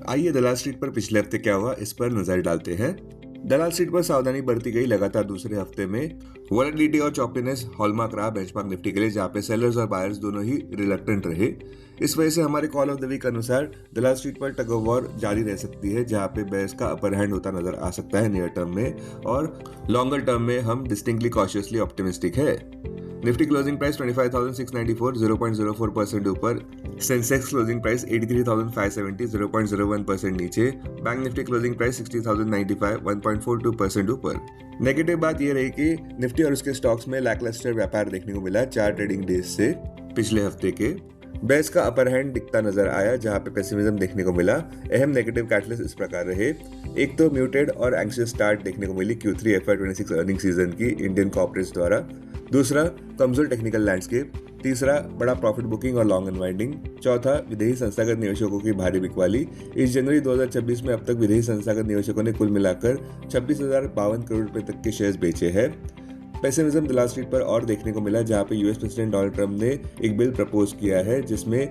आइए दलाल स्ट्रीट पर पिछले हफ्ते क्या हुआ इस पर नजर डालते हैं। दलाल स्ट्रीट पर सावधानी बरती गई। लगातार दूसरे हफ्ते में वोलेटिलिटी और चॉपीनेस हॉलमार्क रहा बेंचमार्क निफ्टी के लिए, जहां पे सेलर्स और बायर्स दोनों ही रिलक्टेंट रहे। इस वजह से हमारे कॉल ऑफ द वीक अनुसार दलाल स्ट्रीट पर टग ऑफ वॉर जारी रह सकती है, जहां पे बेयर्स का अपर हैंड होता नजर आ सकता है नियर टर्म में, और लॉन्गर टर्म में हम डिस्टिंक्टली कॉशियसली ऑप्टिमिस्टिक है। निफ्टी क्लोजिंग प्राइस 25,694 0.04% ऊपर, सेंसेक्स क्लोजिंग प्राइस 83,570 0.01% नीचे, बैंक निफ्टी क्लोजिंग प्राइस 60,095 1.42% ऊपर। नेगेटिव बात यह रही कि निफ्टी और उसके स्टॉक्स में लैकलस्टर व्यापार देखने को मिला 4 ट्रेडिंग डेज से पिछले हफ्ते के। बेयर्स का अपर हैंड दिखता नजर आया, जहां पे पेसिमिज्म देखने को मिला। अहम नेगेटिव कैटलिस्ट इस प्रकार रहे। एक तो म्यूटेड और एंग्शियस स्टार्ट देखने को मिली Q3 FY26 अर्निंग सीजन की इंडियन कॉर्पोरेट्स द्वारा। दूसरा, कमजोर टेक्निकल लैंडस्केप। तीसरा, बड़ा प्रॉफिट बुकिंग और लॉन्ग अनवाइंडिंग। चौथा, विदेशी संस्थागत निवेशकों की भारी बिकवाली। इस जनवरी 2026 में अब तक विदेशी संस्थागत निवेशकों ने कुल मिलाकर 26,052 करोड़ रुपए तक के शेयर्स बेचे हैं। पेसिमिज्म दलाल स्ट्रीट पर और देखने को मिला, जहां पे यूएस प्रेसिडेंट डोनाल्ड ट्रंप ने एक बिल प्रपोज किया है जिसमें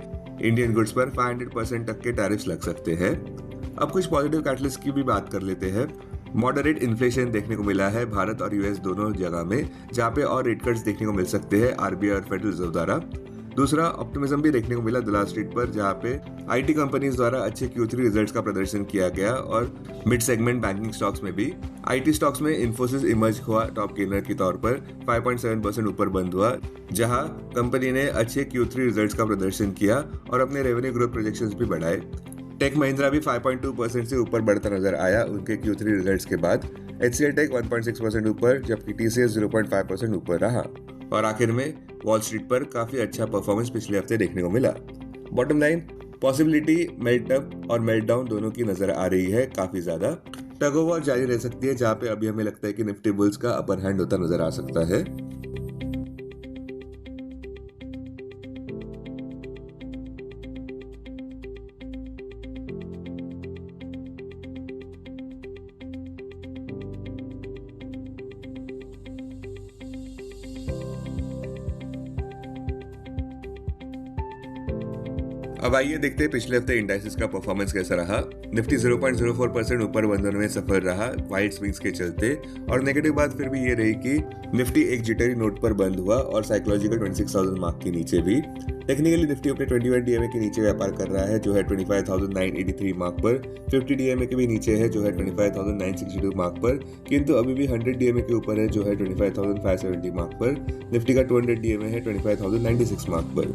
इंडियन गुड्स पर 500% तक के टैरिफ्स लग सकते हैं। अब कुछ पॉजिटिव कैटलिस्ट की भी बात कर लेते हैं। मॉडरेट इन्फ्लेशन देखने को मिला है भारत और यूएस दोनों जगह में, जहां पे और रेट कट्स देखने को मिल सकते हैं आरबीआई और फेडरल रिजर्व द्वारा। दूसरा, ऑप्टिमिज्म भी देखने को मिला दलाल स्ट्रीट पर, जहां पे आईटी कंपनीज द्वारा अच्छे Q3 रिजल्ट्स का प्रदर्शन किया गया, और मिड सेगमेंट बैंकिंग स्टॉक्स में भी। आईटी स्टॉक्स में इन्फोसिस इमर्ज हुआ टॉप गेनर के तौर पर, 5.7% ऊपर बंद हुआ, जहां कंपनी ने अच्छे Q3 रिजल्ट्स का प्रदर्शन किया और अपने रेवेन्यू ग्रोथ प्रोजेक्शंस भी बढ़ाए। टेक महिंद्रा भी 5.2% से ऊपर बढ़ता नजर आया उनके Q3 रिजल्ट्स के बाद। HCL टेक 1.6% ऊपर, जबकि TCS 0.5% ऊपर रहा। और आखिर में वॉल स्ट्रीट पर काफी अच्छा परफॉर्मेंस पिछले हफ्ते देखने को मिला। Bottom line, possibility melt up और मेल्ट डाउन दोनों की नजर आ रही है काफी ज्यादा। टग ऑफ वॉर जारी रह सकती है, जहां पे अभी हमें लगता है कि निफ्टी बुल्स का अपर हैंड होता नजर आ सकता है। अब आइए देखते हैं पिछले हफ्ते इंडाइसेस का परफॉर्मेंस कैसा रहा। निफ्टी 0.04% ऊपर बंद होने में सफल रहा वाइड स्विंग्स के चलते, और नेगेटिव बात फिर भी ये रही कि निफ्टी एक जिटरी नोट पर बंद हुआ और साइकोलॉजिकल 26,000 मार्क के नीचे भी। टेक्निकली निफ्टी अपने 21 डीएमए के नीचे व्यापार कर रहा है, जो है 25,983 मार्क पर। 50 डीएमए के भी नीचे है, जो है 25,962 मार्क पर, किंतु अभी भी 100 डीएमए के ऊपर है, जो है 25,570 मार्क पर। निफ्टी का 200 डीएमए है 25,096 मार्क पर।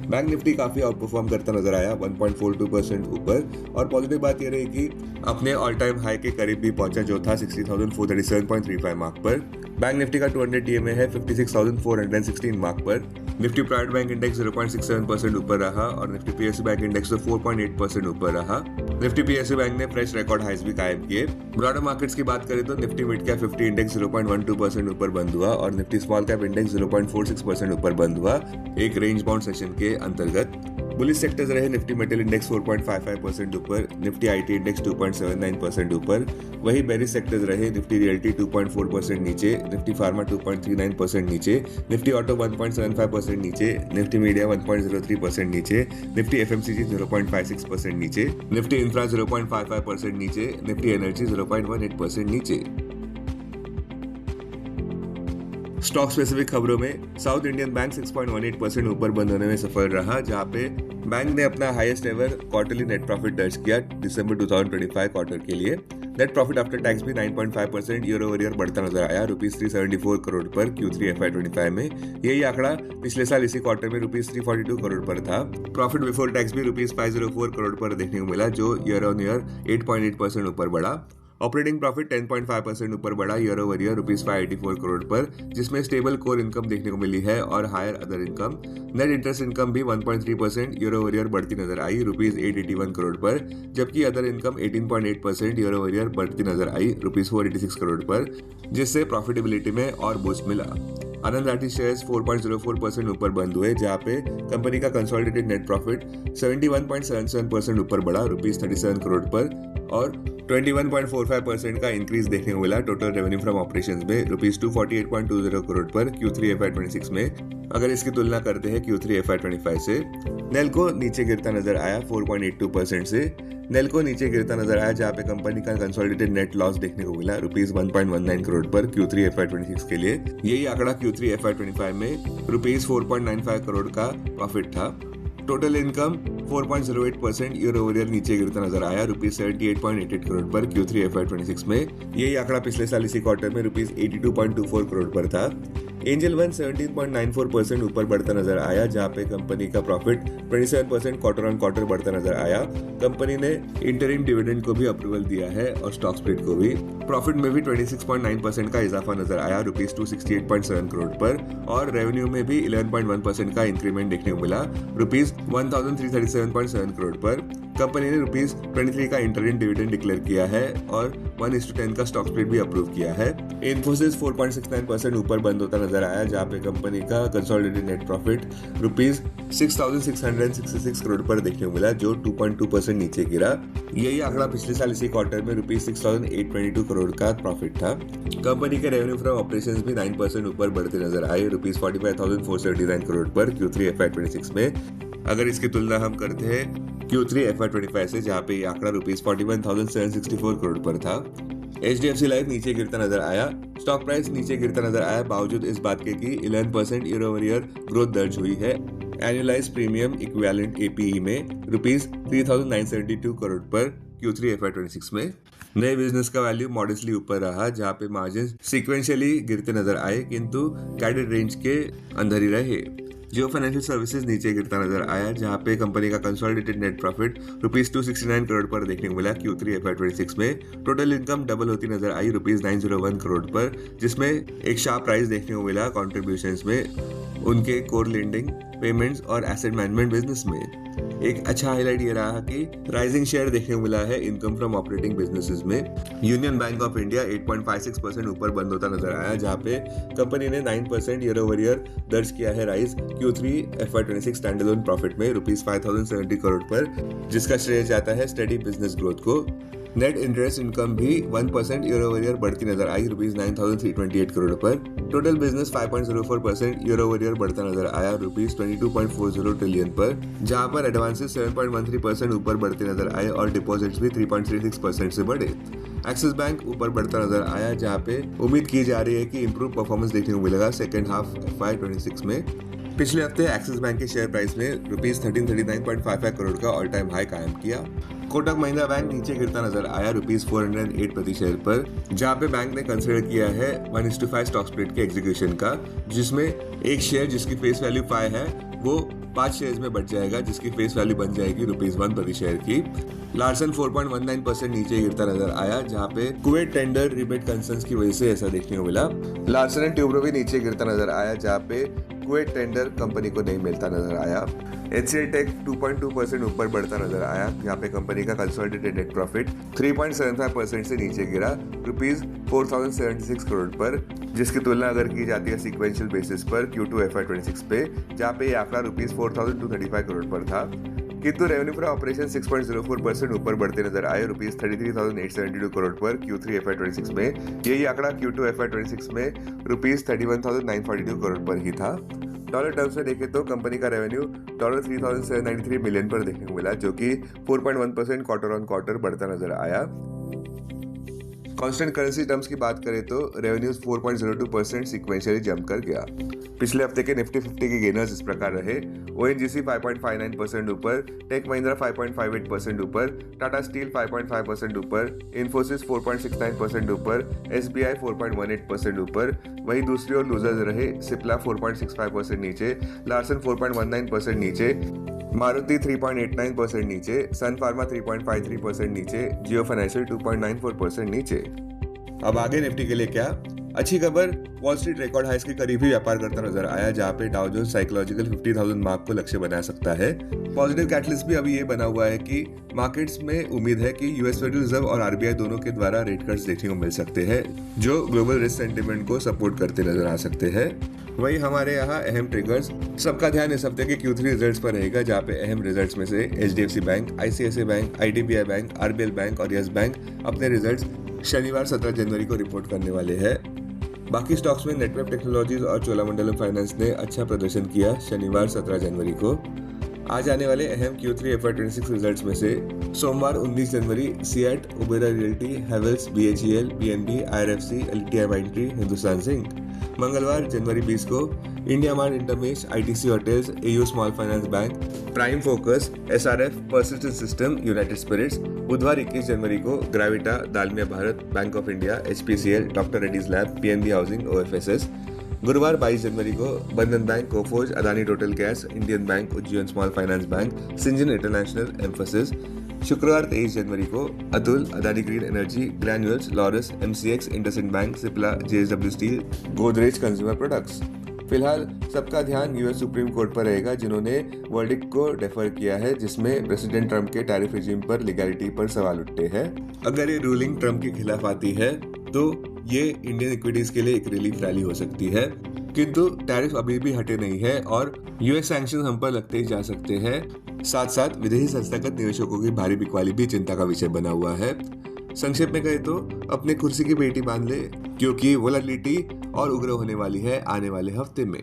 बैंक निफ्टी काफी आउट परफॉर्म करता नजर आया 1.42% ऊपर, और पॉजिटिव बात यह रही कि अपने ऑल टाइम हाई के करीब भी पहुंचा, जो था 60,437.35 मार्क पर। बैंक निफ्टी का 200 डीएमए है 56,416 मार्क पर। निफ्टी प्राइवेट बैंक इंडेक्स 0.67% ऊपर रहा, और निफ्टी पीएसयू बैंक इंडेक्स 4.8% ऊपर रहा। निफ्टी पीएसयू बैंक ने फ्रेश रिकॉर्ड हाइज भी कायम किए। ब्रॉडर मार्केट्स की बात करें तो निफ्टी मिड कैप 50 इंडेक्स 0.12% ऊपर बंद हुआ, और निफ्टी स्मॉल कैप इंडेक्स 0.46% ऊपर बंद हुआ, एक रेंज बाउंड सेशन के अंतर्गत। बुलिश सेक्टर्स रहे निफ्टी मेटल इंडेक्स 4.55% ऊपर, निफ्टी आईटी इंडेक्स 2.79% ऊपर। वही बेरिश सेक्टर्स रहे निफ्टी रियल्टी 2.4% नीचे, निफ्टी फार्मा 2.39% नीचे, निफ्टी ऑटो 1.75% नीचे, निफ्टी मीडिया 1.03% नीचे, निफ्टी एफएमसीजी 0.56% नीचे, निफ्टी इंफ्रा 0.55% नीचे, निफ्टी एनर्जी 0.18% नीचे। स्टॉक स्पेसिफिक खबरों में साउथ इंडियन बैंक 6.18% ऊपर बंद होने में सफल रहा, जहां पे बैंक ने अपना highest ever quarterly net profit दर्ज किया दिसंबर 2025 क्वार्टर के लिए। नेट प्रॉफिट आफ्टर टैक्स भी 9.5% ईयर ओवर ईयर बढ़ता नजर आया ₹374 करोड़ पर Q3 FY25 में। यही आंकड़ा पिछले साल इसी क्वार्टर में ₹342 करोड़ पर था। प्रॉफिट बिफोर टैक्स भी ₹504 करोड़ पर देखने को मिला, जो ईयर ऑन ईयर 8.8% ऊपर बढ़ा। ऑपरेटिंग प्रॉफिट 10.5% ऊपर बढ़ा ईयर ओवर ईयर ₹584 करोड़ पर, जिसमें स्टेबल कोर इनकम देखने को मिली है और higher other income. Net interest income भी 1.3% ईयर ओवर ईयर बढ़ती नजर आई ₹881 करोड़ पर, जबकि other income 18.8% year over year बढ़ती नजर आई ₹486 करोड़ पर, जिससे प्रॉफिटेबिलिटी में और बूस्ट मिला। आनंद राठी शेयर्स 4.04% ऊपर बंद हुए, जहां पे कंपनी का कंसोलिडेटेड नेट प्रॉफिट 71.77% ऊपर बढ़ा ₹37 करोड़ पर, और 21.45% का इंक्रीज देखने को मिला टोटल रेवेन्यू फ्रॉम ऑपरेशंस में ₹248.20 करोड़ पर Q3 FY26 में, अगर इसकी तुलना करते हैं Q3 FY25 से। नेल्को नीचे गिरता नजर आया 4.82% से। नेल्को नीचे गिरता नजर आया, जहां पे कंपनी का कंसोलिडेटेड नेट लॉस देखने को मिला रुपीज 1.19 करोड़ पर Q3 FY26 के लिए। यही आंकड़ा Q3 FY25 में रुपीज 4.95 करोड़ का प्रॉफिट था। Total income 4.08% year over year नीचे गिरता नजर आया रुपीज 78.88 करोड़ पर Q3 FY26 में। यही आंकड़ा पिछले साल इसी क्वार्टर में रुपीज 82.24 करोड़ पर था। एंजल वन 17.94% ऊपर बढ़ता नजर आया, जहां पे कंपनी का प्रॉफिट 27% क्वार्टर ऑन क्वार्टर बढ़ता नजर आया। कंपनी ने इंटरिम डिविडेंड को भी अप्रूवल दिया है और स्टॉक स्प्लिट को भी। प्रॉफिट में भी 26.9% का इजाफा नजर आया रुपीज 268.7 करोड़ पर, और रेवेन्यू में भी 11.1% का इंक्रीमेंट देखने को मिला रुपीज 1337.7 करोड़ पर। कंपनी ने रुपीज 23 का इंटरिम डिविडेंड डिक्लेयर किया है और 1:10 का स्टॉक स्प्लिट भी अप्रूव किया है। इन्फोसिस 4.69% ऊपर बंद होता नजर आया, जहां पे कंपनी का consolidated net profit rupees 6,666 crore पर देखने को मिला, जो 2.2% नीचे गिरा। यही आंकड़ा पिछले साल इसी क्वार्टर में रुपीज 6,822 करोड़ का प्रॉफिट था। कंपनी के रेवेन्यू फ्रॉम ऑपरेशंस भी 9% ऊपर बढ़ते नजर आए रुपीज 45,479 करोड़ पर Q3 FY26 में। अगर इसकी तुलना हम करते हैं Q3 FY25 से, जहां पे ये आंकड़ा रुपीज 41,764 करोड़ पर था। HDFC लाइफ नीचे गिरता नजर आया। स्टॉक प्राइस नीचे गिरता नजर आया, बावजूद इस बात के कि 11% ईयर ओवर ईयर ग्रोथ दर्ज हुई है। एनुअलाइज प्रीमियम इक्विवेलेंट APE में रुपीज 3,972 करोड़ पर Q3 FY26 में। नए बिजनेस का वैल्यू मॉडेस्टली ऊपर रहा, जहां पे मार्जिन सीक्वेंशियली गिरते नजर आए, किंतु गाइडेड रेंज के अंदर ही रहे। जियो फाइनेंशियल सर्विसेज नीचे गिरता नजर आया, जहां पे कंपनी का consolidated net profit rupees 269 crore पर देखने को मिला Q3 FY26 में। टोटल इनकम डबल होती नजर आई रुपीज 901 करोड़ पर, जिसमें एक शार्प राइज देखने को मिला कॉन्ट्रीब्यूशंस में उनके कोर लेंडिंग, पेमेंट्स और एसेट मैनेजमेंट बिजनेस में। एक अच्छा हाईलाइट ये रहा कि राइजिंग शेयर देखने को मिला है इनकम फ्रॉम ऑपरेटिंग बिजनेसेस में। यूनियन बैंक ऑफ इंडिया 8.56% ऊपर बंद होता नजर आया, जहां पे कंपनी ने 9% ईयर ओवर ईयर दर्ज किया है rise Q3 FY26 standalone profit में रुपीज 5,070 करोड़ पर, जिसका श्रेय जाता है स्टेडी बिजनेस ग्रोथ को। नेट इंटरेस्ट इनकम भी 1% ईयर ओवर ईयर बढ़ती नजर आई रुपीज 9,328 करोड़ पर। Total business 5.04% year over year बढ़ता नजर आया रुपीज 22.40 ट्रिलियन पर, जहां पर एडवांसेस 7.13% ऊपर बढ़ते नजर आए और डिपॉजिट्स भी 3.36% से बढ़े। एक्सिस बैंक ऊपर बढ़ता नजर आया, जहां पे उम्मीद की जा रही है कि इंप्रूव परफॉर्मेंस देखने को मिलेगा सेकेंड हाफ FY26 में। पिछले हफ्ते एक्सिस बैंक के शेयर प्राइस ने रुपीज 1339.55 करोड़ का ऑल टाइम हाई कायम किया। कोटक महिंद्रा बैंक नीचे गिरता नजर आया रुपीज 408 प्रति शेयर पर, जहां पे बैंक ने कंसिडर किया है 1:5 स्टॉक स्प्लिट के एग्जीक्यूशन का, जिसमें एक शेयर जिसकी फेस वैल्यू 5 है वो 5 शेयर्स में बढ़ जाएगा, जिसकी फेस वैल्यू बन जाएगी रुपीज 1 प्रति शेयर की। लार्सन 4.19% नीचे गिरता नजर आया, जहां पे कुवैत टेंडर रिबेट कंसर्न्स की वजह से ऐसा देखने को मिला। लार्सन एंड ट्यूब्रो भी नीचे गिरता नजर आया, जहां पे कुवैत टेंडर कंपनी को नहीं मिलता नजर आया। HCL टेक 2.2% ऊपर बढ़ता नजर आया, जहां पे कंपनी का कंसोलिडेटेड नेट प्रॉफिट 3.75% से नीचे गिरा रुपीज 4,076 करोड़ पर, जिसकी तुलना अगर की जाती है सीक्वेंशियल बेसिस पर Q2 FY26 पे, जहां पे ये आंकड़ा रुपीज 4,235 करोड़ पर था। किंतु रेवेन्यू फ्रॉम ऑपरेशन 6.04% ऊपर बढ़ते नजर आए रुपीज 33,872 करोड़ पर Q3 FY26 में। यही आंकड़ा Q2 FY26 में रुपीज 31,942 करोड़ पर ही था। डॉलर टर्म्स में देखें तो कंपनी का रेवेन्यू $3,793 मिलियन पर देखने को मिला, जो कि 4.1% क्वार्टर ऑन क्वार्टर बढ़ता नजर आया। कांस्टेंट करेंसी टर्म्स की बात करें तो रेवेन्यूज 4.02% सीक्वेंशियली जंप कर गया। पिछले हफ्ते के निफ्टी 50 के गेनर्स इस प्रकार रहे: ONGC 5.59% ऊपर, टेक महिंद्रा 5.58% ऊपर, टाटा स्टील 5.5% ऊपर, इन्फोसिस 4.69% ऊपर, SBI 4.18% ऊपर। वहीं दूसरी ओर लूजर्स रहे सिप्ला 4.65% नीचे, लार्सन 4.19% नीचे, मारुति 3.89% नीचे, सन फार्मा 3.53% नीचे, जियो फाइनेंशियल 2.94% नीचे। अब आगे निफ्टी के लिए क्या? अच्छी खबर, वॉल स्ट्रीट रिकॉर्ड हाइस के करीब ही व्यापार करता नजर आया, जहां पे डाउ जोन्स साइकोलॉजिकल 50,000 मार्क को लक्ष्य बना सकता है। पॉजिटिव कैटलिस्ट भी अभी ये बना हुआ है कि मार्केट्स में उम्मीद है कि यूएस फेडरल रिजर्व और RBI दोनों के द्वारा रेट कट्स देखने को मिल सकते हैं, जो ग्लोबल रिस्क सेंटिमेंट को सपोर्ट करते नजर आ सकते हैं। वही हमारे यहाँ अहम ट्रिगर्स, सबका ध्यान इस हफ्ते के Q3 रिजल्ट्स पर रहेगा, जहाँ पे अहम रिजल्ट्स में से HDFC bank, ICICI bank, IDBI bank, RBL bank और यस बैंक अपने रिजल्ट्स शनिवार 17 जनवरी को रिपोर्ट करने वाले हैं। बाकी स्टॉक्स में नेटवर्क टेक्नोलॉजीज और चोलामंडलम फाइनेंस ने अच्छा प्रदर्शन किया शनिवार 17 जनवरी को। आज आने वाले अहम Q3 FY26 रिजल्ट्स में से सोमवार 19 जनवरी CEAT, Oberoi realty, Havells, BHEL, BNB, IRFC, LTI Mindtree, Hindustan zinc. मंगलवार जनवरी 20 को India mart, Intermesh, ITC hotels, AU small finance bank, prime focus, SRF, persistent system, united spirits. बुधवार 21 जनवरी को Gravita, Dalmia Bharat, bank of India, HPCL, doctor Reddy's lab, PNB housing, OFSS। गुरुवार 22 जनवरी को Bandhan bank, Coforge, Adani total gas, Indian bank, Ujjain small finance bank, सिंजन international, emphasis. शुक्रवार 23 जनवरी को Atul, Adani green energy, granules, Laurus, MCX, IndusInd bank, Cipla, JSW steel, Godrej consumer products. फिलहाल सबका ध्यान यूएस सुप्रीम कोर्ट पर रहेगा, जिन्होंने वर्डिक्ट को डेफर किया है, जिसमें प्रेसिडेंट ट्रंप के टैरिफ रिजीम पर लीगैलिटी पर सवाल उठते हैं। अगर ये रूलिंग ट्रंप के खिलाफ आती है तो ये इंडियन इक्विटीज के लिए एक रिलीफ रैली हो सकती है, किंतु टैरिफ अभी भी हटे नहीं है और यूएस सैंक्शन हम पर लगते ही जा सकते हैं। साथ साथ विदेशी संस्थागत निवेशकों की भारी बिकवाली भी चिंता का विषय बना हुआ है। संक्षेप में कहें तो अपने कुर्सी की पेटी बांध ले, क्योंकि वोलेटिलिटी और उग्र होने वाली है आने वाले हफ्ते में।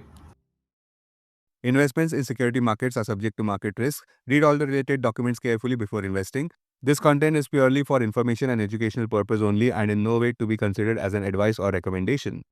Investments in security markets are subject to market risk. Read all the related documents carefully before investing. This content is purely for information and educational purpose only and in no way to be considered as an advice or recommendation.